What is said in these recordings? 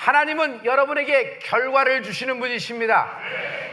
하나님은 여러분에게 결과를 주시는 분이십니다.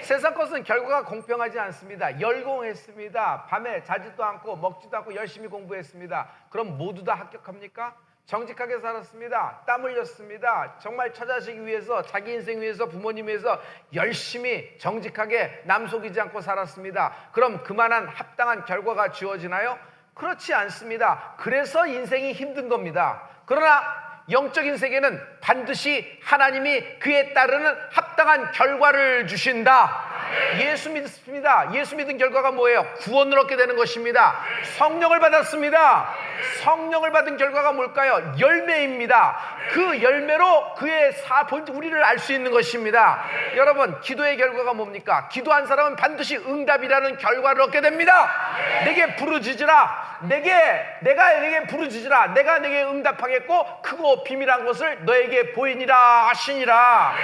세상 것은 결과가 공평하지 않습니다. 열공했습니다. 밤에 자지도 않고 먹지도 않고 열심히 공부했습니다. 그럼 모두 다 합격합니까? 정직하게 살았습니다. 땀 흘렸습니다. 정말 처자식 위해서, 자기 인생 위해서, 부모님 위해서 열심히 정직하게 남 속이지 않고 살았습니다. 그럼 그만한 합당한 결과가 주어지나요? 그렇지 않습니다. 그래서 인생이 힘든 겁니다. 그러나 영적인 세계는 반드시 하나님이 그에 따르는 합당한 결과를 주신다. 예수 믿습니다. 예수 믿은 결과가 뭐예요? 구원을 얻게 되는 것입니다. 성령을 받았습니다. 성령을 받은 결과가 뭘까요? 열매입니다. 그 열매로 그의 우리를 알 수 있는 것입니다. 여러분, 기도의 결과가 뭡니까? 기도한 사람은 반드시 응답이라는 결과를 얻게 됩니다. 내게 부르짖으라. 내가 내게 부르짖으라. 내가 내게 응답하겠고 크고 비밀한 것을 너에게 보이니라 하시니라.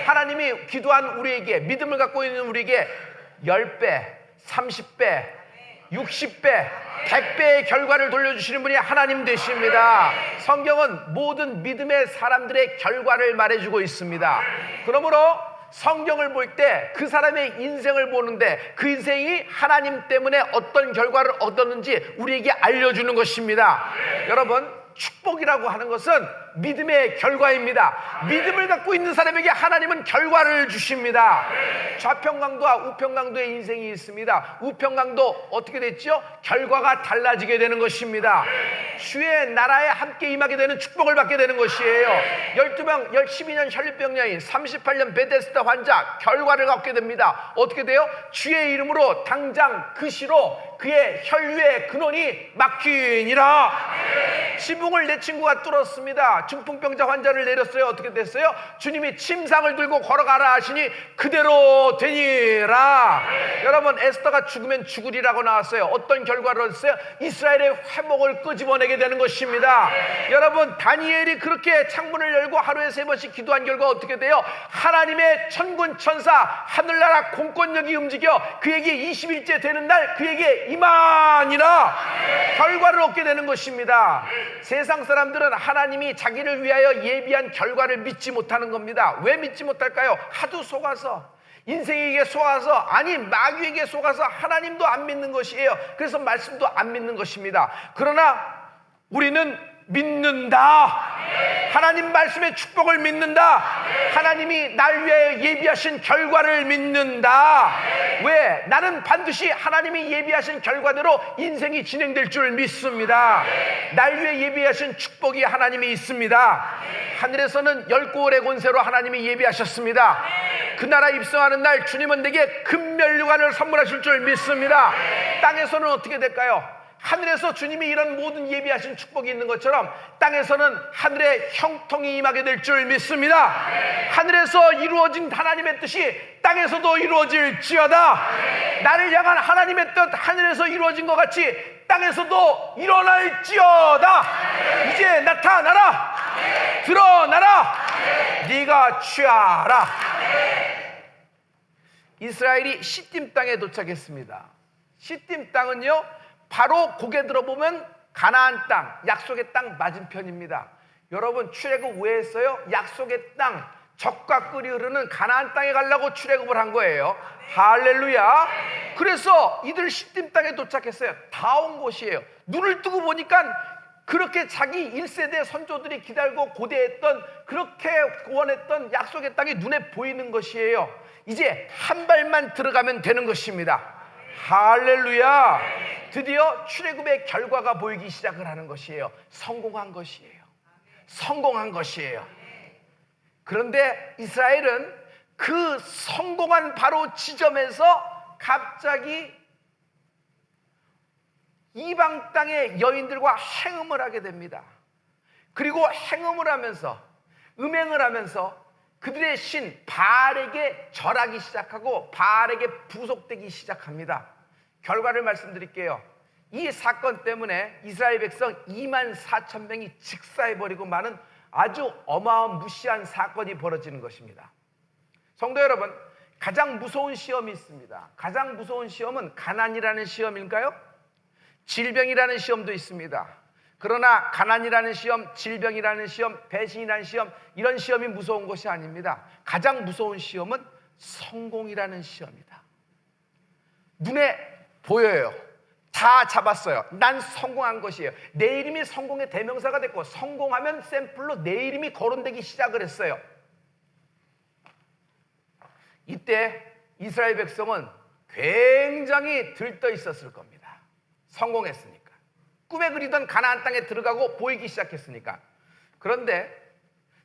하나님이 기도한 우리에게, 믿음을 갖고 있는 우리에게 10배, 30배, 60배, 100배의 결과를 돌려주시는 분이 하나님 되십니다. 성경은 모든 믿음의 사람들의 결과를 말해주고 있습니다. 그러므로 성경을 볼 때 그 사람의 인생을 보는데 그 인생이 하나님 때문에 어떤 결과를 얻었는지 우리에게 알려주는 것입니다. 여러분, 축복이라고 하는 것은 믿음의 결과입니다. 믿음을 갖고 있는 사람에게 하나님은 결과를 주십니다. 좌평강도와 우평강도의 인생이 있습니다. 우평강도 어떻게 됐죠? 결과가 달라지게 되는 것입니다. 주의 나라에 함께 임하게 되는 축복을 받게 되는 것이에요. 12명, 12년 혈류병 여인, 38년 베데스다 환자 결과를 얻게 됩니다. 어떻게 돼요? 주의 이름으로 당장 그 시로 그의 혈류의 근원이 막히니라. 지붕을 내 친구가 뚫었습니다. 중풍병자 환자를 내렸어요. 어떻게 됐어요? 주님이 침상을 들고 걸어가라 하시니 그대로 되니라. 여러분, 에스더가 죽으면 죽으리라고 나왔어요. 어떤 결과를 얻었어요? 이스라엘의 회복을 끄집어내게 되는 것입니다. 여러분, 다니엘이 그렇게 창문을 열고 하루에 3번씩 기도한 결과 어떻게 돼요? 하나님의 천군 천사, 하늘나라 공권력이 움직여 그에게 20일째 되는 날 그에게 임하니라. 결과를 얻게 되는 것입니다. 세상 사람들은 하나님이 자기를 위하여 예비한 결과를 믿지 못하는 겁니다. 왜 믿지 못할까요? 하도 속아서, 인생에게 속아서, 아니 마귀에게 속아서 하나님도 안 믿는 것이에요. 그래서 말씀도 안 믿는 것입니다. 그러나 우리는 믿는다. 하나님 말씀의 축복을 믿는다. 하나님이 날 위해 예비하신 결과를 믿는다. 왜? 나는 반드시 하나님이 예비하신 결과대로 인생이 진행될 줄 믿습니다. 날 위해 예비하신 축복이 하나님이 있습니다. 하늘에서는 10고을의 권세로 하나님이 예비하셨습니다. 그 나라 입성하는 날 주님은 내게 금면류관을 선물하실 줄 믿습니다. 땅에서는 어떻게 될까요? 하늘에서 주님이 이런 모든 예비하신 축복이 있는 것처럼 땅에서는 하늘의 형통이 임하게 될 줄 믿습니다. 하늘에서 이루어진 하나님의 뜻이 땅에서도 이루어질지어다. 나를 향한 하나님의 뜻 하늘에서 이루어진 것 같이 땅에서도 일어날지어다. 이제 나타나라. 드러나라. 네가 취하라. 이스라엘이 시딤 땅에 도착했습니다. 시딤 땅은요, 바로 고개 들어보면 가나안 땅, 약속의 땅 맞은편입니다. 여러분, 출애굽 왜 했어요? 약속의 땅, 젖과 꿀이 흐르는 가나안 땅에 가려고 출애굽을 한 거예요. 할렐루야. 그래서 이들 시딤 땅에 도착했어요. 다 온 곳이에요. 눈을 뜨고 보니까 그렇게 자기 1세대 선조들이 기다리고 고대했던, 그렇게 원했던 약속의 땅이 눈에 보이는 것이에요. 이제 한 발만 들어가면 되는 것입니다. 할렐루야. 드디어 출애굽의 결과가 보이기 시작을 하는 것이에요. 성공한 것이에요. 성공한 것이에요. 그런데 이스라엘은 그 성공한 바로 지점에서 갑자기 이방 땅의 여인들과 행음을 하게 됩니다. 그리고 행음을 하면서, 음행을 하면서 그들의 신 바알에게 절하기 시작하고 바알에게 부속되기 시작합니다. 결과를 말씀드릴게요. 이 사건 때문에 이스라엘 백성 24,000명이 직사해버리고 마는 아주 어마무시한 사건이 벌어지는 것입니다. 성도 여러분, 가장 무서운 시험이 있습니다. 가장 무서운 시험은 가난이라는 시험일까요? 질병이라는 시험도 있습니다. 그러나 가난이라는 시험, 질병이라는 시험, 배신이라는 시험, 이런 시험이 무서운 것이 아닙니다. 가장 무서운 시험은 성공이라는 시험이다. 눈에 보여요. 다 잡았어요. 난 성공한 것이에요. 내 이름이 성공의 대명사가 됐고, 성공하면 샘플로 내 이름이 거론되기 시작을 했어요. 이때 이스라엘 백성은 굉장히 들떠 있었을 겁니다. 성공했으니까. 꿈에 그리던 가나안 땅에 들어가고 보이기 시작했으니까. 그런데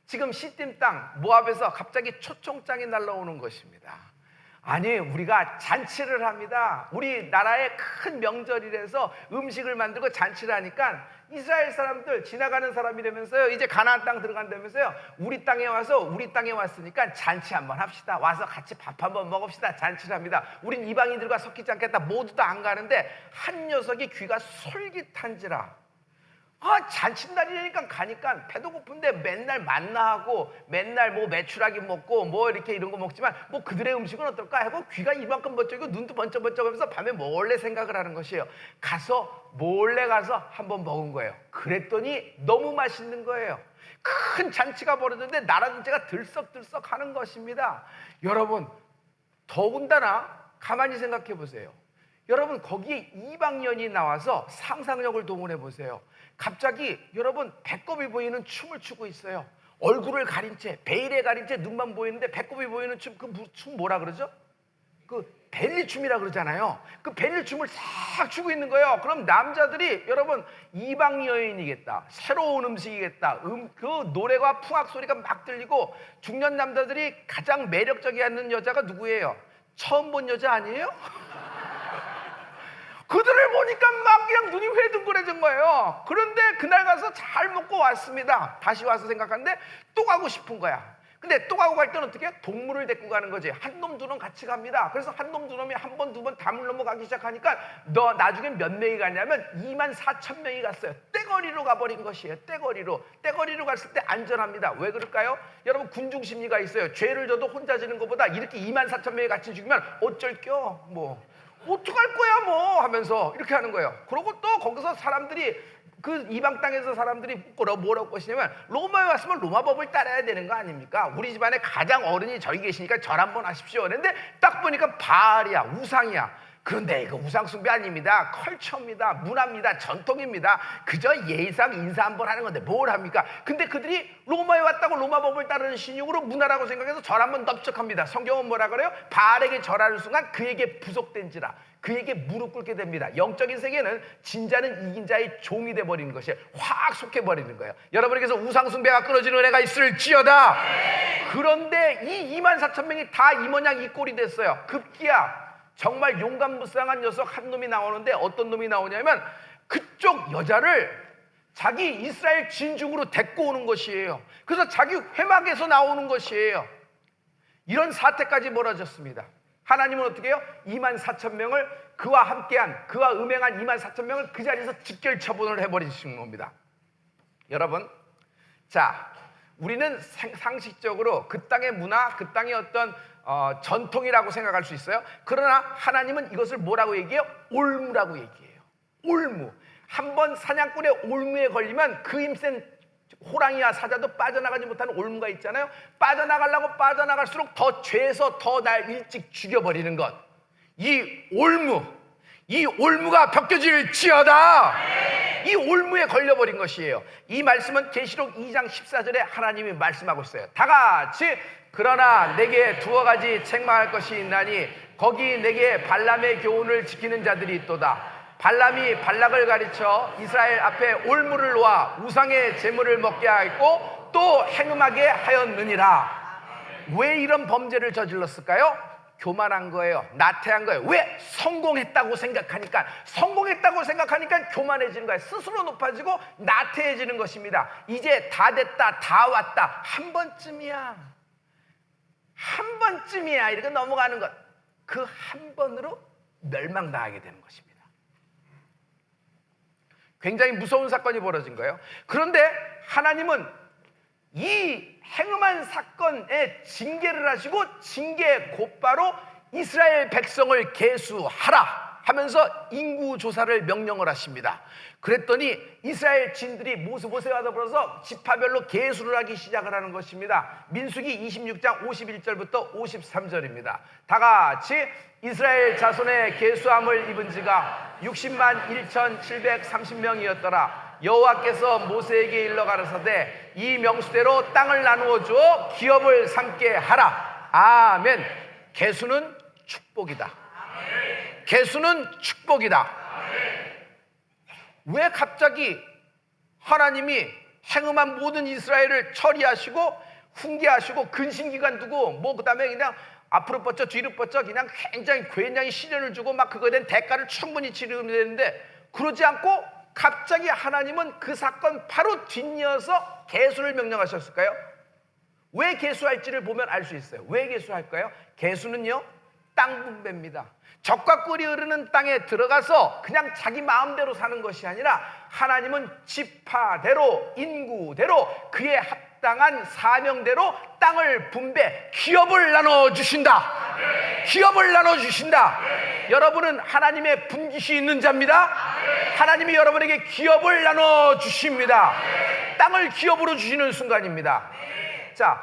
지금 시딤 땅 모압에서 갑자기 초청장이 날라오는 것입니다. 아니, 우리가 잔치를 합니다. 우리나라의 큰 명절이라서 음식을 만들고 잔치를 하니까 이스라엘 사람들, 지나가는 사람이라면서요, 이제 가나안 땅 들어간다면서요, 우리 땅에 왔으니까 잔치 한번 합시다. 와서 같이 밥 한번 먹읍시다. 잔치를 합니다. 우린 이방인들과 섞이지 않겠다. 모두 다 안 가는데 한 녀석이 귀가 솔깃한지라, 잔칫날이니까 가니까 배도 고픈데 맨날 만나하고 맨날 뭐 메추라기 먹고 뭐 이렇게 이런 거 먹지만 뭐 그들의 음식은 어떨까 하고 귀가 이만큼 번쩍이고 눈도 번쩍번쩍 하면서 밤에 몰래 생각을 하는 것이에요. 몰래 가서 한번 먹은 거예요. 그랬더니 너무 맛있는 거예요. 큰 잔치가 벌어졌는데 나라 전체가 들썩들썩 하는 것입니다. 여러분, 더군다나 가만히 생각해 보세요. 여러분, 거기에 이방인이 나와서 상상력을 동원해 보세요. 갑자기 여러분, 배꼽이 보이는 춤을 추고 있어요. 얼굴을 가린 채, 베일에 가린 채 눈만 보이는데 배꼽이 보이는 춤, 그 춤 뭐라 그러죠? 그 벨리춤이라 그러잖아요. 그 벨리춤을 싹 추고 있는 거예요. 그럼 남자들이 여러분, 이방 여인이겠다, 새로운 음식이겠다, 그 노래와 풍악 소리가 막 들리고, 중년 남자들이 가장 매력적이었는 여자가 누구예요? 처음 본 여자 아니에요? 그들을 보니까 막 그냥 눈이 회둥그레진 거예요. 그런데 그날 가서 잘 먹고 왔습니다. 다시 와서 생각하는데 또 가고 싶은 거야. 근데 또 가고 갈 때는 어떻게 해? 동물을 데리고 가는 거지. 한 놈 두 놈 같이 갑니다. 그래서 한 놈 두 놈이 한 번 두 번 담을 넘어가기 시작하니까 나중에 몇 명이 갔냐면 24,000명이 갔어요. 떼거리로 가버린 것이에요. 떼거리로 갔을 때 안전합니다. 왜 그럴까요? 여러분, 군중 심리가 있어요. 죄를 져도 혼자 지는 것보다 이렇게 24,000명이 같이 죽으면 어쩔겨 어떡할 거야 하면서 이렇게 하는 거예요. 그러고 또 거기서 사람들이, 그 이방 땅에서 사람들이 뭐라고 것이냐면, 로마에 왔으면 로마 법을 따라야 되는 거 아닙니까? 우리 집안에 가장 어른이 저기 계시니까 절 한번 하십시오. 그런데 딱 보니까 바알이야, 우상이야. 그런데 이거 우상 숭배 아닙니다. 컬처입니다. 문화입니다. 전통입니다. 그저 예의상 인사 한번 하는 건데 뭘 합니까? 근데 그들이 로마에 왔다고 로마 법을 따르는 신용으로 문화라고 생각해서 절 한번 넙적합니다. 성경은 뭐라 그래요? 바알에게 절하는 순간 그에게 부속된지라, 그에게 무릎 꿇게 됩니다. 영적인 세계는 진자는 이긴 자의 종이 돼버리는 것이에요. 확 속해버리는 거예요. 여러분에게서 우상 숭배가 끊어지는 은혜가 있을지어다. 그런데 이 24,000명이 다 이 모양 이 꼴이 됐어요. 급기야 정말 용감무쌍한 녀석 한 놈이 나오는데, 어떤 놈이 나오냐면 그쪽 여자를 자기 이스라엘 진중으로 데리고 오는 것이에요. 그래서 자기 회막에서 나오는 것이에요. 이런 사태까지 벌어졌습니다. 하나님은 어떻게 해요? 24,000명을 그와 함께한, 그와 음행한 24,000명을 그 자리에서 직결 처분을 해버리시는 겁니다. 여러분, 자, 우리는 상식적으로 그 땅의 문화, 그 땅의 어떤 전통이라고 생각할 수 있어요. 그러나 하나님은 이것을 뭐라고 얘기해요? 올무라고 얘기해요. 올무. 한번 사냥꾼의 올무에 걸리면 그 힘센 호랑이와 사자도 빠져나가지 못하는 올무가 있잖아요. 빠져나갈수록 더 죄에서 더 날 일찍 죽여버리는 것. 이 올무가 벗겨질지어다. 이 올무에 걸려버린 것이에요. 이 말씀은 계시록 2장 14절에 하나님이 말씀하고 있어요. 다 같이, 그러나 내게 두어 가지 책망할 것이 있나니 거기 내게 발람의 교훈을 지키는 자들이 있도다. 발람이 발락을 가르쳐 이스라엘 앞에 올무를 놓아 우상의 제물을 먹게 하였고 또 행음하게 하였느니라. 왜 이런 범죄를 저질렀을까요? 교만한 거예요. 나태한 거예요. 왜? 성공했다고 생각하니까 교만해지는 거예요. 스스로 높아지고 나태해지는 것입니다. 이제 다 됐다, 다 왔다, 한 번쯤이야 이렇게 넘어가는 것, 그 한 번으로 멸망당하게 되는 것입니다. 굉장히 무서운 사건이 벌어진 거예요. 그런데 하나님은 이 행음한 사건에 징계를 하시고 징계 곧바로 이스라엘 백성을 계수하라, 하면서 인구 조사를 명령을 하십니다. 그랬더니 이스라엘 진들이 모세와 더불어서 지파별로 계수를 하기 시작을 하는 것입니다. 민수기 26장 51절부터 53절입니다. 다 같이 이스라엘 자손의 계수함을 입은 지가 60만 1,730명이었더라. 여호와께서 모세에게 일러 가라사대 이 명수대로 땅을 나누어 주어 기업을 삼게 하라. 아멘. 계수는 축복이다. 계수는 축복이다. 왜 갑자기 하나님이 행음한 모든 이스라엘을 처리하시고 훈계하시고 근신기간 두고 뭐 그다음에 그냥 앞으로 뻗쳐 뒤로 뻗쳐 그냥 굉장히 시련을 주고 막 그거에 대한 대가를 충분히 치르면 되는데, 그러지 않고 갑자기 하나님은 그 사건 바로 뒷이어서 계수를 명령하셨을까요? 왜 계수할지를 보면 알 수 있어요. 왜 계수할까요? 계수는요, 땅 분배입니다. 적과 꿀이 흐르는 땅에 들어가서 그냥 자기 마음대로 사는 것이 아니라 하나님은 지파대로 인구대로 그에 합당한 사명대로 땅을 분배, 기업을 나눠주신다. 기업을 나눠주신다. 여러분은 하나님의 분깃이 있는 자입니다. 하나님이 여러분에게 기업을 나눠주십니다. 땅을 기업으로 주시는 순간입니다. 자,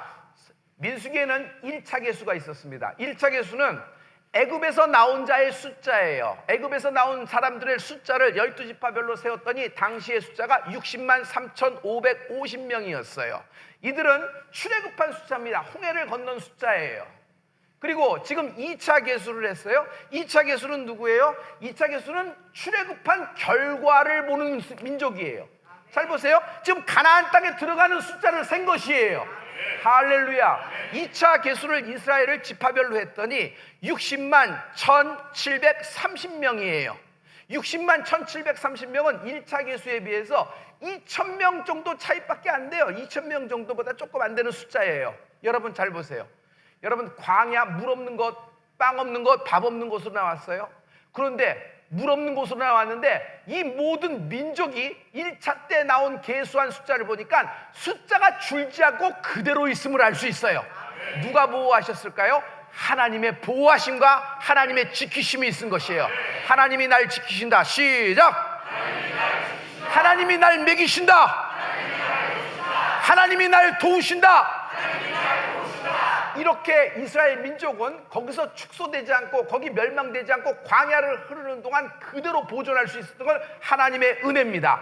민수기에는 1차 계수가 있었습니다. 1차 계수는 애굽에서 나온 자의 숫자예요. 애굽에서 나온 사람들의 숫자를 12지파별로 세웠더니 당시의 숫자가 60만 3,550명이었어요. 이들은 출애굽한 숫자입니다. 홍해를 건넌 숫자예요. 그리고 지금 2차 계수를 했어요. 2차 계수는 누구예요? 2차 계수는 출애굽한 결과를 보는 민족이에요. 잘 보세요. 지금 가나안 땅에 들어가는 숫자를 센 것이에요. 할렐루야. 2차 계수를 이스라엘을 지파별로 했더니 60만 1,730명이에요. 60만 1,730명은 1차 계수에 비해서 2,000명 정도 차이밖에 안 돼요. 2,000명 정도보다 조금 안 되는 숫자예요. 여러분 잘 보세요. 여러분, 광야 물 없는 곳, 빵 없는 곳, 밥 없는 곳으로 나왔어요. 그런데 물 없는 곳으로 나왔는데 이 모든 민족이 1차 때 나온 계수한 숫자를 보니까 숫자가 줄지 않고 그대로 있음을 알 수 있어요. 누가 보호하셨을까요? 하나님의 보호하심과 하나님의 지키심이 있은 것이에요. 하나님이 날 지키신다. 시작. 하나님이 날 먹이신다. 하나님이 날 도우신다. 이렇게 이스라엘 민족은 거기서 축소되지 않고 거기 멸망되지 않고 광야를 흐르는 동안 그대로 보존할 수 있었던 건 하나님의 은혜입니다.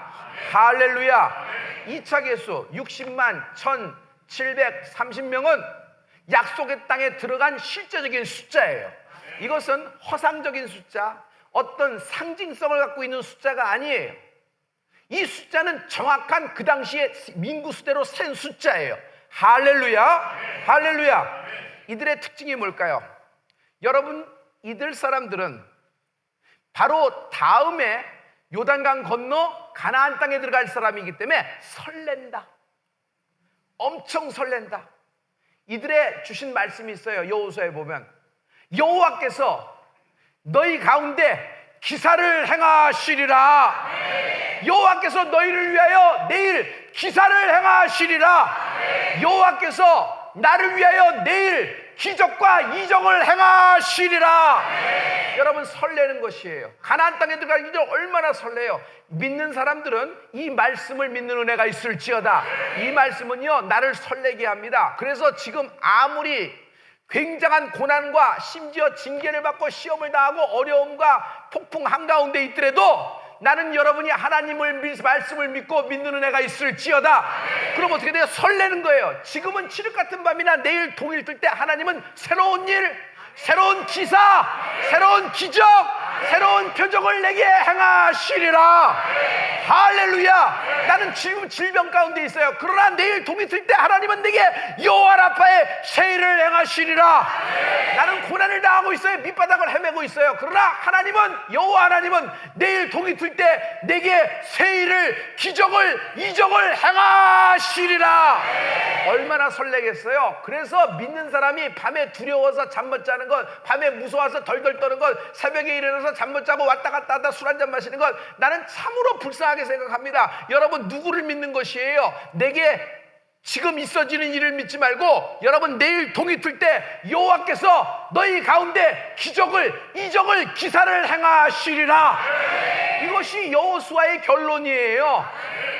할렐루야. 2차 계수 60만 1,730명은 약속의 땅에 들어간 실제적인 숫자예요. 이것은 허상적인 숫자, 어떤 상징성을 갖고 있는 숫자가 아니에요. 이 숫자는 정확한 그 당시의 민구수대로 센 숫자예요. 할렐루야. 할렐루야. 이들의 특징이 뭘까요? 여러분, 이들 사람들은 바로 다음에 요단강 건너 가나안 땅에 들어갈 사람이기 때문에 설렌다. 엄청 설렌다. 이들의 주신 말씀이 있어요. 여호수아에 보면 여호와께서 너희 가운데 기사를 행하시리라. 여호와께서 너희를 위하여 내일 기사를 행하시리라. 여호와께서 나를 위하여 내일 기적과 이적을 행하시리라. 여러분, 설레는 것이에요. 가나안 땅에 들어가는 게 얼마나 설레요. 믿는 사람들은 이 말씀을 믿는 은혜가 있을지어다. 이 말씀은요, 나를 설레게 합니다. 그래서 지금 아무리 굉장한 고난과 심지어 징계를 받고 시험을 당하고 어려움과 폭풍 한가운데 있더라도 나는 여러분이 하나님을 말씀을 믿고 믿는 은혜가 있을지어다. 그럼 어떻게 돼요? 설레는 거예요. 지금은 칠흑 같은 밤이나 내일 동일 뜰 때 하나님은 새로운 일, 새로운 기사, 새로운 기적, 새로운 표적을 내게 행하시리라. 할렐루야. 나는 지금 질병 가운데 있어요. 그러나 내일 동이 틀 때 하나님은 내게 여호와 라파의 새 일을 행하시리라. 나는 고난을 당하고 있어요. 밑바닥을 헤매고 있어요. 그러나 하나님은, 여호와 하나님은 내일 동이 틀 때 내게 새 일을, 기적을, 이적을 행하시리라. 얼마나 설레겠어요. 그래서 믿는 사람이 밤에 두려워서 잠 못 자는 것, 밤에 무서워서 덜덜 떠는 것, 새벽에 일어나서 잠 못 자고 왔다 갔다 하다 술 한잔 마시는 것, 나는 참으로 불쌍하게 생각합니다. 여러분, 누구를 믿는 것이에요? 내게 지금 있어지는 일을 믿지 말고 여러분 내일 동이 틀 때 여호와께서 너희 가운데 기적을, 이적을, 기사를 행하시리라. 이것이 여호수아의 결론이에요.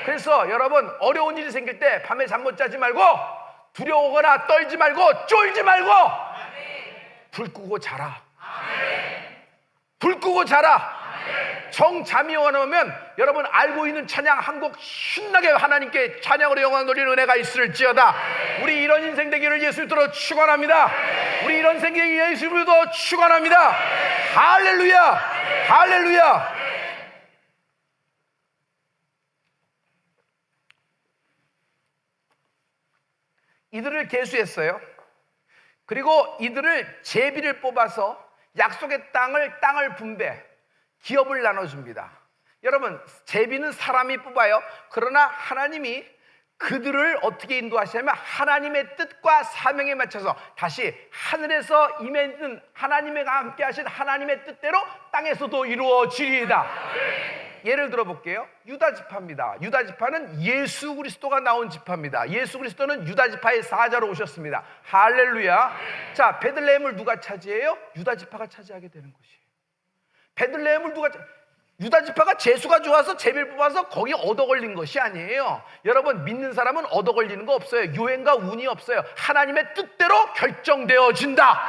그래서 여러분 어려운 일이 생길 때 밤에 잠 못 자지 말고 두려워하거나 떨지 말고 쫄지 말고 불 끄고 자라. 불 끄고 자라. 정잠이 오면 여러분 알고 있는 찬양 한 곡 신나게 하나님께 찬양으로 영광 돌리는 은혜가 있을지어다. 우리 이런 인생 되기를 예수님으로 축원합니다. 우리 이런 생기 예수님으로 축원합니다. 할렐루야, 할렐루야. 이들을 계수했어요. 그리고 이들을 제비를 뽑아서 약속의 땅을 분배, 기업을 나눠줍니다. 여러분, 제비는 사람이 뽑아요. 그러나 하나님이 그들을 어떻게 인도하시냐면 하나님의 뜻과 사명에 맞춰서 다시 하늘에서 임했는 하나님과 함께 하신 하나님의 뜻대로 땅에서도 이루어지리이다. 예를 들어 볼게요. 유다 지파입니다. 유다 지파는 예수 그리스도가 나온 지파입니다. 예수 그리스도는 유다 지파의 사자로 오셨습니다. 할렐루야. 자, 베들레헴을 누가 차지해요? 유다 지파가 차지하게 되는 것이에요. 베들레헴을 유다 지파가 재수가 좋아서 제비를 뽑아서 거기 얻어 걸린 것이 아니에요. 여러분, 믿는 사람은 얻어 걸리는 거 없어요. 요행과 운이 없어요. 하나님의 뜻대로 결정되어진다.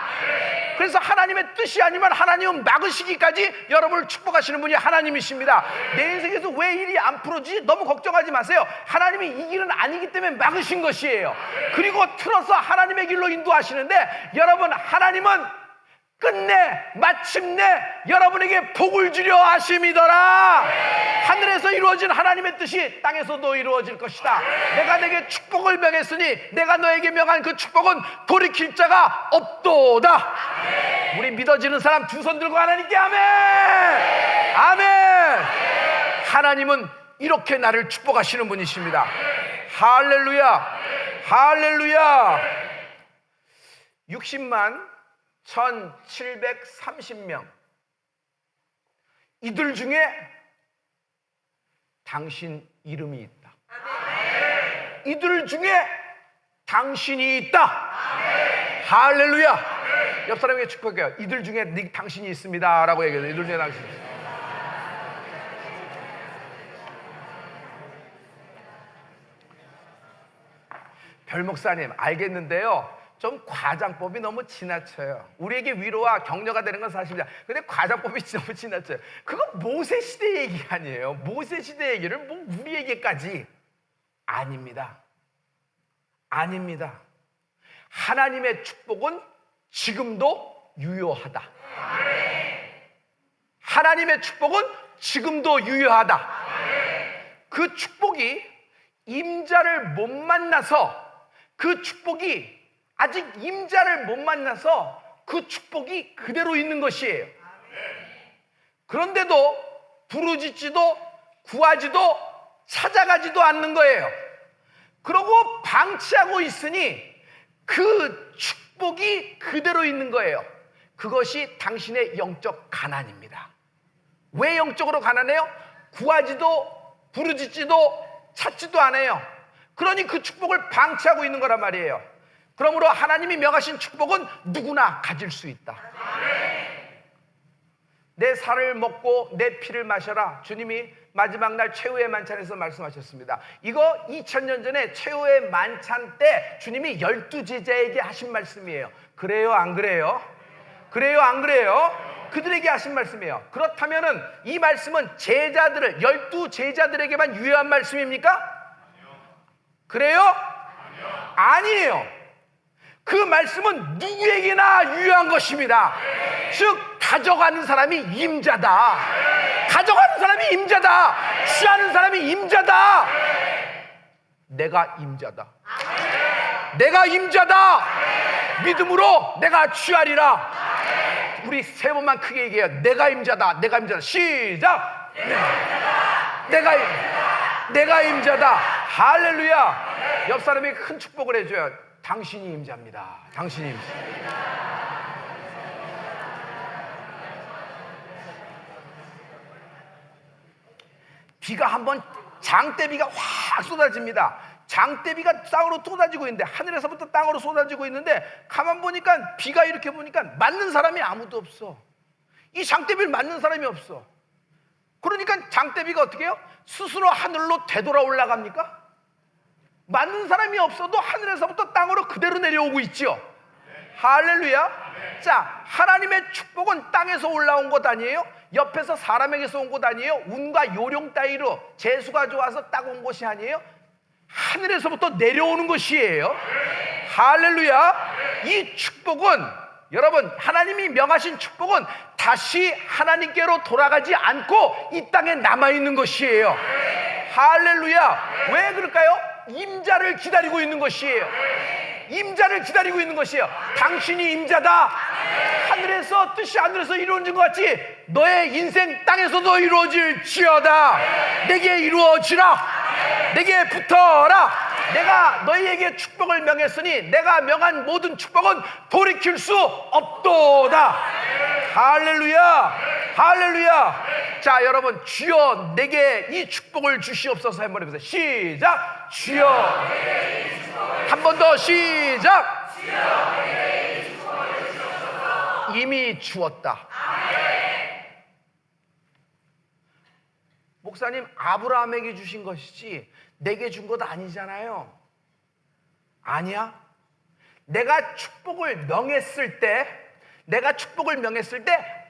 그래서 하나님의 뜻이 아니면 하나님은 막으시기까지 여러분을 축복하시는 분이 하나님이십니다. 내 인생에서 왜 일이 안 풀어지지? 너무 걱정하지 마세요. 하나님이 이 길은 아니기 때문에 막으신 것이에요. 그리고 틀어서 하나님의 길로 인도하시는데 여러분, 하나님은 끝내 마침내 여러분에게 복을 주려 하심이더라. 하늘에서 이루어진 하나님의 뜻이 땅에서도 이루어질 것이다. 내가 내게 축복을 명했으니 내가 너에게 명한 그 축복은 돌이킬 자가 없도다. 우리 믿어지는 사람 두 손 들고 하나님께 아멘, 아멘. 하나님은 이렇게 나를 축복하시는 분이십니다. 할렐루야, 할렐루야. 60만 1730명. 이들 중에 당신 이름이 있다. 이들 중에 당신이 있다. 할렐루야. 옆 사람에게 축복해요. 이들 중에 당신이 있습니다 라고 얘기해요. 이들 중에 당신이 있습니다. 별 목사님, 알겠는데요, 좀 과장법이 너무 지나쳐요. 우리에게 위로와 격려가 되는 건 사실이다. 근데 과장법이 너무 지나쳐요. 그거 모세 시대 얘기 아니에요. 모세 시대 얘기를 뭐 우리에게까지. 아닙니다. 아닙니다. 하나님의 축복은 지금도 유효하다. 하나님의 축복은 지금도 유효하다. 그 축복이 임자를 못 만나서, 그 축복이 아직 임자를 못 만나서 그 축복이 그대로 있는 것이에요. 그런데도 부르짖지도 구하지도 찾아가지도 않는 거예요. 그러고 방치하고 있으니 그 축복이 그대로 있는 거예요. 그것이 당신의 영적 가난입니다. 왜 영적으로 가난해요? 구하지도 부르짖지도 찾지도 않아요. 그러니 그 축복을 방치하고 있는 거란 말이에요. 그러므로 하나님이 명하신 축복은 누구나 가질 수 있다. 내 살을 먹고 내 피를 마셔라. 주님이 마지막 날 최후의 만찬에서 말씀하셨습니다. 이거 2000년 전에 최후의 만찬 때 주님이 12제자에게 하신 말씀이에요. 그래요, 안 그래요? 그래요, 안 그래요? 그들에게 하신 말씀이에요. 그렇다면은 이 말씀은 제자들을, 12제자들에게만 유효한 말씀입니까? 그래요? 아니에요. 그 말씀은 누구에게나 유효한 것입니다. 즉 가져가는 사람이 임자다. 가져가는 사람이 임자다. 취하는 사람이 임자다. 내가 임자다. 내가 임자다. 믿음으로 내가 취하리라. 우리 세 번만 크게 얘기해요. 내가 임자다. 내가 임자다. 시작. 내가 임자다. 할렐루야. 옆 사람에게 큰 축복을 해줘요. 당신이 임자입니다. 당신이 임자. 비가 한번 장대비가 확 쏟아집니다. 장대비가 땅으로 쏟아지고 있는데, 하늘에서부터 땅으로 쏟아지고 있는데, 가만 보니까 비가 이렇게 보니까 맞는 사람이 아무도 없어. 이 장대비를 맞는 사람이 없어. 그러니까 장대비가 어떻게 해요? 스스로 하늘로 되돌아 올라갑니까? 맞는 사람이 없어도 하늘에서부터 땅으로 그대로 내려오고 있죠. 할렐루야. 자, 하나님의 축복은 땅에서 올라온 것 아니에요? 옆에서 사람에게서 온 것 아니에요? 운과 요령 따위로 재수가 좋아서 딱 온 것이 아니에요? 하늘에서부터 내려오는 것이에요. 할렐루야. 이 축복은, 여러분, 하나님이 명하신 축복은 다시 하나님께로 돌아가지 않고 이 땅에 남아있는 것이에요. 할렐루야. 왜 그럴까요? 임자를 기다리고 있는 것이에요. 임자를 기다리고 있는 것이에요. 당신이 임자다. 하늘에서 뜻이 하늘에서 이루어진 것 같이 너의 인생 땅에서도 이루어질지어다. 내게 이루어지라. 내게 붙어라. 내가 너희에게 축복을 명했으니 내가 명한 모든 축복은 돌이킬 수 없도다. 할렐루야. 할렐루야. 자, 여러분, 주여 내게 이 축복을 주시옵소서 한번 해보세요. 시작. 주여. 한 번 더 시작. 이미 주었다. 목사님, 아브라함에게 주신 것이지 내게 준 것 아니잖아요. 아니야. 내가 축복을 명했을 때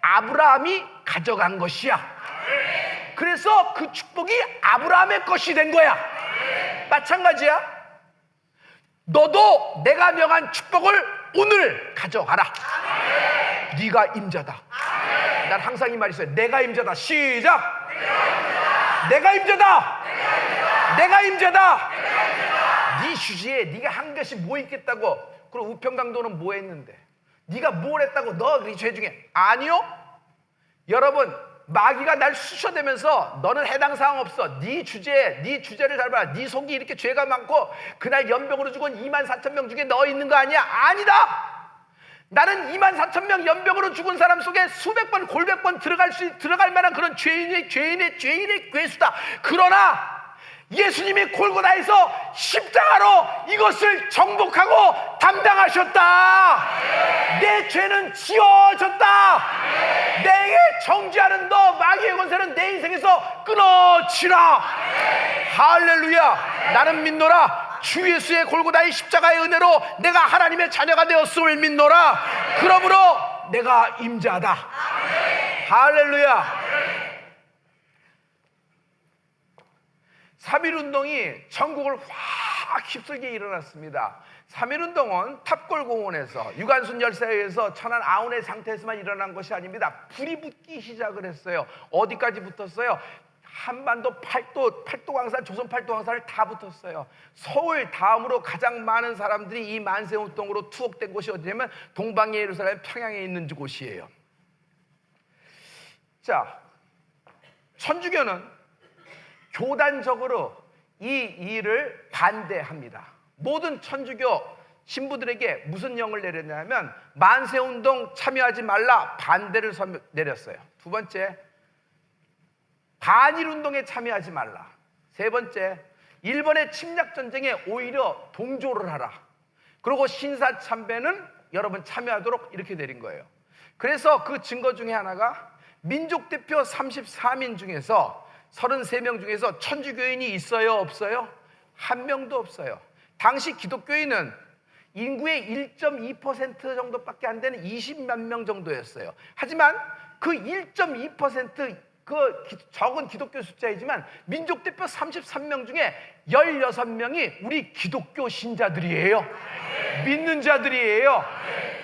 아브라함이 가져간 것이야. 그래서 그 축복이 아브라함의 것이 된 거야. 마찬가지야. 너도 내가 명한 축복을 오늘 가져가라. 네가 임자다. 난 항상 이 말이 있어요. 내가 임자다. 시작. 내가 임자다. 내가 임자다. 네 주제에 네가 한 것이 뭐 있겠다고. 그럼 우평강도는 뭐 했는데? 네가 뭘 했다고 너 그 죄 중에? 아니요. 여러분, 마귀가 날 쑤셔대면서 너는 해당 사항 없어. 네 주제를 잘 봐라. 네 속이 이렇게 죄가 많고 그날 연병으로 죽은 24,000명 중에 너 있는 거 아니야? 아니다. 나는 24,000명 연병으로 죽은 사람 속에 수백 번 골백 번 들어갈 만한 그런 죄인의 괴수다. 그러나 예수님이 골고다에서 십자가로 이것을 정복하고 담당하셨다. 내 죄는 지워졌다. 내게 정죄하는 너 마귀의 권세는 내 인생에서 끊어지라. 할렐루야. 나는 믿노라. 주 예수의 골고다의 십자가의 은혜로 내가 하나님의 자녀가 되었음을 믿노라. 그러므로 내가 임자다. 할렐루야. 3.1운동이 전국을 확 휩쓸게 일어났습니다. 3.1운동은 탑골공원에서 유관순 열사회에서 천안 아운의 상태에서만 일어난 것이 아닙니다. 불이 붙기 시작을 했어요. 어디까지 붙었어요? 한반도 팔도 광산, 조선 팔도 광산을 다 붙었어요. 서울 다음으로 가장 많은 사람들이 이 만세운동으로 투옥된 곳이 어디냐면 동방의 예루살렘 평양에 있는 곳이에요. 자, 천주교는 교단적으로 이 일을 반대합니다. 모든 천주교 신부들에게 무슨 영을 내렸냐면 만세운동 참여하지 말라 반대를 내렸어요. 두 번째, 반일운동에 참여하지 말라. 세 번째, 일본의 침략전쟁에 오히려 동조를 하라. 그리고 신사참배는 여러분 참여하도록 이렇게 내린 거예요. 그래서 그 증거 중에 하나가 민족대표 34민 중에서 33명 중에서 천주교인이 있어요? 없어요? 한 명도 없어요. 당시 기독교인은 인구의 1.2% 정도밖에 안 되는 20만 명 정도였어요. 하지만 그 1.2% 그 적은 기독교 숫자이지만 민족대표 33명 중에 16명이 우리 기독교 신자들이에요. 믿는 자들이에요.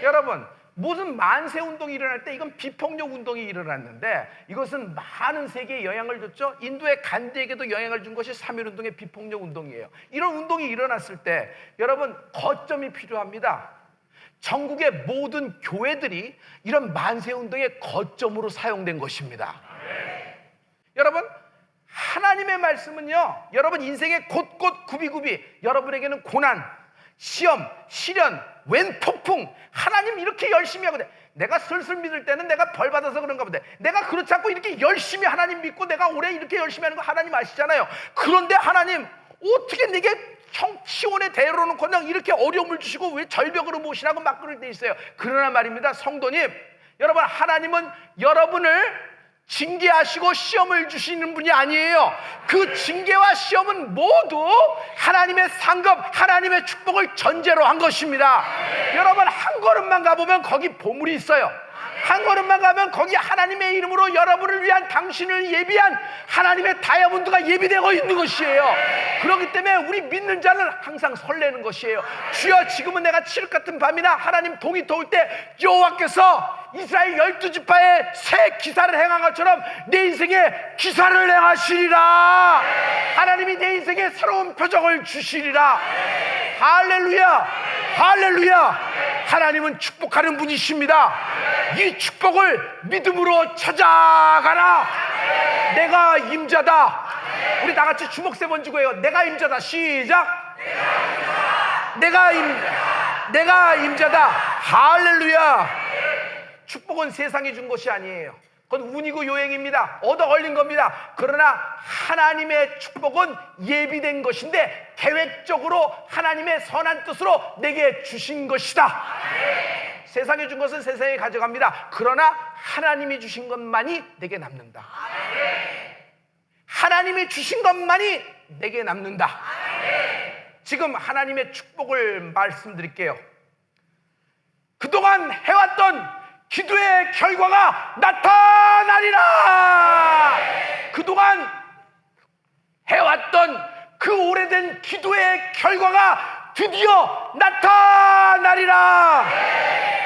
여러분, 무슨 만세운동이 일어날 때 이건 비폭력 운동이 일어났는데 이것은 많은 세계에 영향을 줬죠. 인도의 간디에게도 영향을 준 것이 3.1운동의 비폭력 운동이에요. 이런 운동이 일어났을 때 여러분, 거점이 필요합니다. 전국의 모든 교회들이 이런 만세운동의 거점으로 사용된 것입니다. 여러분, 하나님의 말씀은요, 여러분 인생의 곳곳 구비구비, 여러분에게는 고난, 시험, 시련, 웬 폭풍, 하나님 이렇게 열심히 하거든. 내가 슬슬 믿을 때는 내가 벌 받아서 그런가 보다. 내가 그렇지 않고 이렇게 열심히 하나님 믿고 내가 올해 이렇게 열심히 하는 거 하나님 아시잖아요. 그런데 하나님 어떻게 내게 형치원의 대로는 그냥 이렇게 어려움을 주시고 왜 절벽으로 모시라고 막 그럴 때 있어요. 그러나 말입니다, 성도님, 여러분, 하나님은 여러분을 징계하시고 시험을 주시는 분이 아니에요. 그 징계와 시험은 모두 하나님의 상급, 하나님의 축복을 전제로 한 것입니다. 여러분, 한 걸음만 가보면 거기 보물이 있어요. 한 걸음만 가면 거기 하나님의 이름으로 여러분을 위한, 당신을 예비한 하나님의 다이아몬드가 예비되어 있는 것이에요. 그렇기 때문에 우리 믿는 자는 항상 설레는 것이에요. 주여, 지금은 내가 칠흑 같은 밤이나 하나님 동이 더울 때 여호와께서 이스라엘 12지파에 새 기사를 행한 것처럼 내 인생에 기사를 행하시리라. 하나님이 내 인생에 새로운 표적을 주시리라. 할렐루야, 할렐루야. 하나님은 축복하는 분이십니다. 이 축복을 믿음으로 찾아가라. 내가 임자다. 우리 다 같이 주먹 세 번 주고 해요. 내가 임자다. 시작. 내가 임자다. 할렐루야. 축복은 세상이 준 것이 아니에요. 그건 운이고 요행입니다. 얻어 걸린 겁니다. 그러나 하나님의 축복은 예비된 것인데 계획적으로 하나님의 선한 뜻으로 내게 주신 것이다. 세상에 준 것은 세상에 가져갑니다. 그러나 하나님이 주신 것만이 내게 남는다. 하나님이 주신 것만이 내게 남는다. 지금 하나님의 축복을 말씀드릴게요. 그동안 해왔던 기도의 결과가 나타나리라. 그동안 해왔던 그 오래된 기도의 결과가 드디어 나타나리라.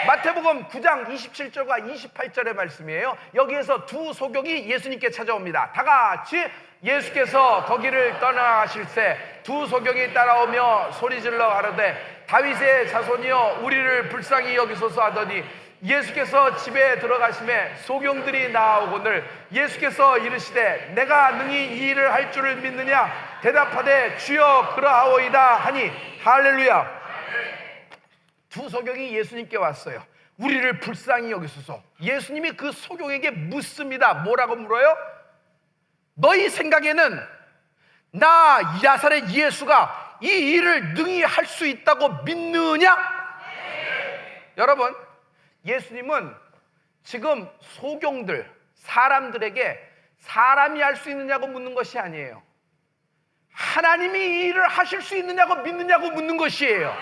마태복음 9장 27절과 28절의 말씀이에요. 여기에서 두 소경이 예수님께 찾아옵니다. 다 같이 예수께서 거기를 떠나실새 두 소경이 따라오며 소리질러 가로되 다윗의 자손이여 우리를 불쌍히 여기소서 하더니 예수께서 집에 들어가심에 소경들이 나아오거늘 예수께서 이르시되 내가 능히 이 일을 할 줄을 믿느냐 대답하되 주여 그러하오이다 하니 할렐루야. 두 소경이 예수님께 왔어요. 우리를 불쌍히 여기소서. 예수님이 그 소경에게 묻습니다. 뭐라고 물어요? 너희 생각에는 나 나사렛 예수가 이 일을 능히 할 수 있다고 믿느냐? 여러분, 예수님은 지금 소경들, 사람들에게 사람이 할 수 있느냐고 묻는 것이 아니에요. 하나님이 이 일을 하실 수 있느냐고 믿느냐고 묻는 것이에요.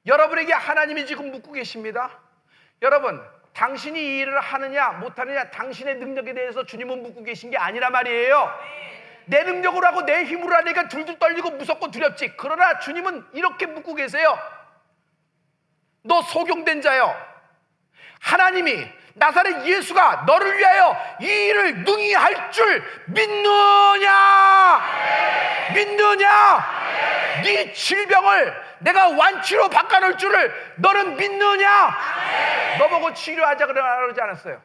여러분에게 하나님이 지금 묻고 계십니다. 여러분, 당신이 이 일을 하느냐 못하느냐 당신의 능력에 대해서 주님은 묻고 계신 게 아니라 말이에요. 내 능력으로 하고 내 힘으로 하니까 둘둘 떨리고 무섭고 두렵지. 그러나 주님은 이렇게 묻고 계세요. 너 소경된 자여, 하나님이 나사렛 예수가 너를 위하여 이 일을 능히 할 줄 믿느냐? 믿느냐? 네 질병을 내가 완치로 바꿔놓을 줄을 너는 믿느냐? 너보고 치료하자 그러지 않았어요.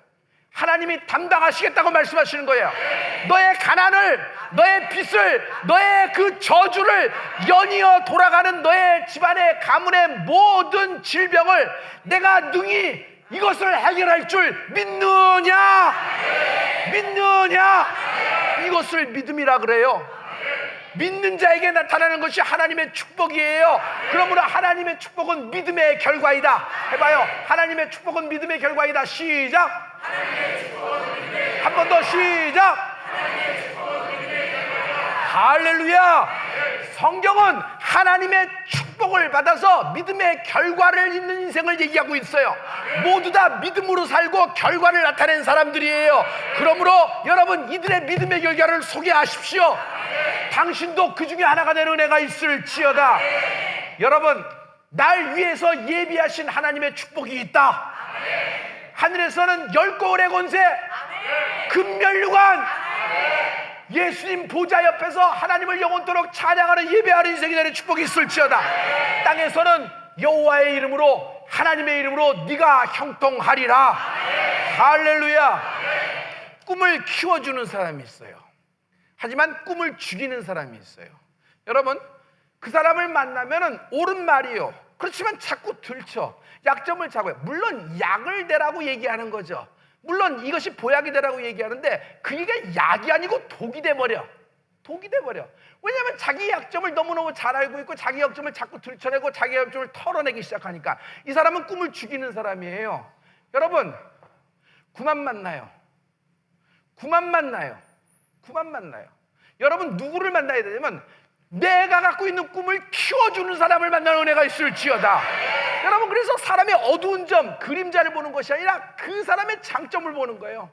하나님이 담당하시겠다고 말씀하시는 거예요. 너의 가난을, 너의 빚을, 너의 그 저주를, 연이어 돌아가는 너의 집안의 가문의 모든 질병을 내가 능히 이것을 해결할 줄 믿느냐? 믿느냐? 이것을 믿음이라 그래요. 믿는 자에게 나타나는 것이 하나님의 축복이에요. 그러므로 하나님의 축복은 믿음의 결과이다. 해봐요. 하나님의 축복은 믿음의 결과이다. 시작. 한 번 더 시작. 할렐루야. 성경은 하나님의 축복을 받아서 믿음의 결과를 있는 인생을 얘기하고 있어요. 모두 다 믿음으로 살고 결과를 나타낸 사람들이에요. 그러므로 여러분, 이들의 믿음의 결과를 소개하십시오. 당신도 그 중에 하나가 되는 은혜가 있을지어다. 여러분, 날 위해서 예비하신 하나님의 축복이 있다. 하늘에서는 10거울의 권세, 금면류관, 예수님 보좌 옆에서 하나님을 영원토록 찬양하는 예배하는 인생이 되는 축복이 있을지어다. 땅에서는 여호와의 이름으로, 하나님의 이름으로 네가 형통하리라. 할렐루야. 꿈을 키워주는 사람이 있어요. 하지만 꿈을 죽이는 사람이 있어요. 여러분, 그 사람을 만나면 옳은 말이요. 그렇지만 자꾸 들쳐. 약점을 잡아요. 물론 약을 대라고 얘기하는 거죠. 물론 이것이 보약이 되라고 얘기하는데 그게 약이 아니고 독이 돼버려. 독이 돼버려. 왜냐하면 자기 약점을 너무너무 잘 알고 있고 자기 약점을 자꾸 들춰내고 자기 약점을 털어내기 시작하니까 이 사람은 꿈을 죽이는 사람이에요. 여러분, 그만 만나요. 그만 만나요. 그만 만나요. 여러분, 누구를 만나야 되냐면 내가 갖고 있는 꿈을 키워주는 사람을 만나는 은혜가 있을지어다. 여러분, 그래서 사람의 어두운 점, 그림자를 보는 것이 아니라 그 사람의 장점을 보는 거예요.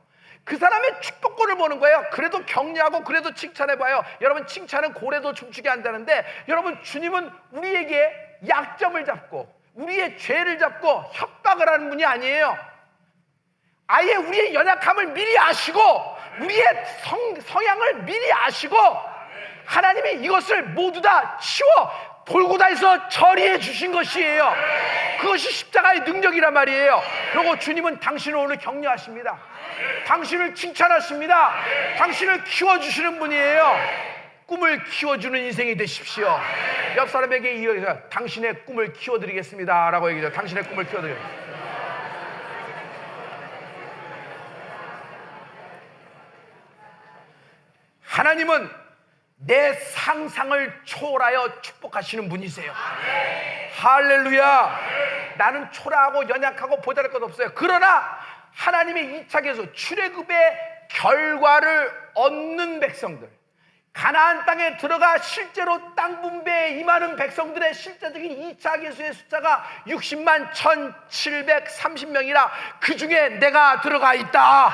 그 사람의 축복권을 보는 거예요. 그래도 격려하고 그래도 칭찬해봐요. 여러분, 칭찬은 고래도 춤추게 한다는데, 여러분, 주님은 우리에게 약점을 잡고 우리의 죄를 잡고 협박을 하는 분이 아니에요. 아예 우리의 연약함을 미리 아시고 우리의 성향을 미리 아시고 하나님이 이것을 모두 다 치워 골고다에서 처리해 주신 것이에요. 그것이 십자가의 능력이란 말이에요. 그리고 주님은 당신을 오늘 격려하십니다. 당신을 칭찬하십니다. 당신을 키워주시는 분이에요. 꿈을 키워주는 인생이 되십시오. 옆 사람에게 이어서 당신의 꿈을 키워드리겠습니다 라고 얘기해요. 당신의 꿈을 키워드리겠습니다. 하나님은 내 상상을 초월하여 축복하시는 분이세요. 할렐루야. 나는 초라하고 연약하고 보잘것 없어요. 그러나 하나님의 2차 계수 출애굽의 결과를 얻는 백성들, 가나안 땅에 들어가 실제로 땅 분배에 임하는 백성들의 실제적인 2차 계수의 숫자가 60만 1730명이라 그 중에 내가 들어가 있다.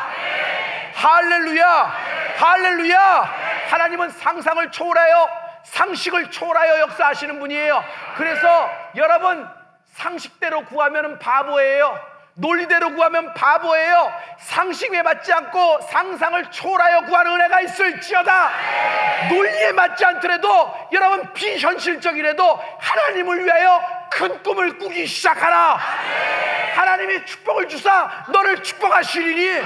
할렐루야. 할렐루야. 하나님은 상상을 초월하여 상식을 초월하여 역사하시는 분이에요. 그래서 여러분, 상식대로 구하면 바보예요. 논리대로 구하면 바보예요. 상식에 맞지 않고 상상을 초월하여 구하는 은혜가 있을지어다. 논리에 맞지 않더라도 여러분, 비현실적이라도 하나님을 위하여 큰 꿈을 꾸기 시작하라. 하나님이 축복을 주사 너를 축복하시리니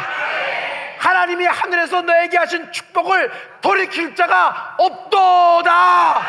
하나님이 하늘에서 너에게 하신 축복을 돌이킬 자가 없도다.